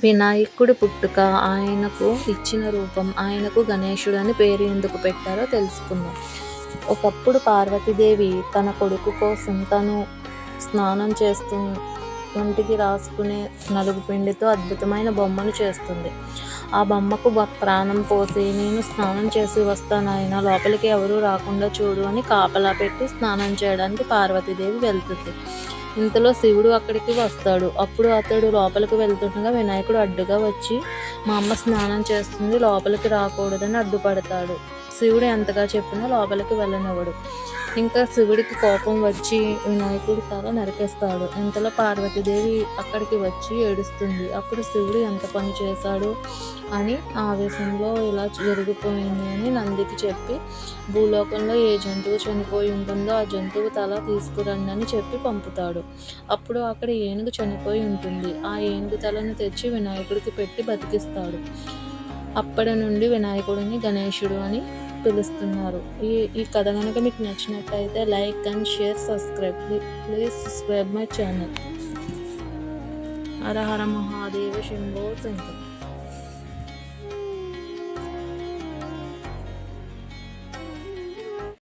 వినాయకుడి పుట్టుక, ఆయనకు ఇచ్చిన రూపం, ఆయనకు గణేశుడు అని పేరు ఎందుకు పెట్టారో తెలుసుకుందాం. ఒకప్పుడు పార్వతీదేవి తన కొడుకు కోసం తను స్నానం చేస్తూ ఒంటికి రాసుకునే నలుగు పిండితో అద్భుతమైన బొమ్మను చేస్తుంది. ఆ బొమ్మకు ప్రాణం పోసి, నేను స్నానం చేసి వస్తాను నాయనా, లోపలికి ఎవరూ రాకుండా చూడు అని కాపలా పెట్టి స్నానం చేయడానికి పార్వతీదేవి వెళ్తుంది. ఇంతలో శివుడు అక్కడికి వస్తాడు. అప్పుడు అతడు లోపలికి వెళ్తుండగా వినాయకుడు అడ్డుగా వచ్చి, మా అమ్మ స్నానం చేస్తుంది, లోపలికి రాకూడదని అడ్డుపడతాడు. శివుడు ఎంతగా చెప్పినా లోపలికి వెళ్ళనివ్వడు. ఇంకా శివుడికి కోపం వచ్చి వినాయకుడి తల నరికేస్తాడు. ఇంతలో పార్వతీదేవి అక్కడికి వచ్చి ఏడుస్తుంది. అప్పుడు శివుడు ఎంత పని చేశాడు అని ఆవేశంలో ఇలా జరిగిపోయింది అని నందికి చెప్పి, భూలోకంలో ఏ జంతువు చనిపోయి ఉంటుందో ఆ జంతువు తల తీసుకురండి అని చెప్పి పంపుతాడు. అప్పుడు అక్కడ ఏనుగు చనిపోయి ఉంటుంది. ఆ ఏనుగు తలను తెచ్చి వినాయకుడికి పెట్టి బతికిస్తాడు. అప్పటి నుండి వినాయకుడిని గణేశుడు అని పిలుస్తున్నారు. ఈ కథ కనుక మీకు నచ్చినట్టయితే like and share, subscribe. Please subscribe my channel. Hara Hara Mahadeva Shambho Shankar.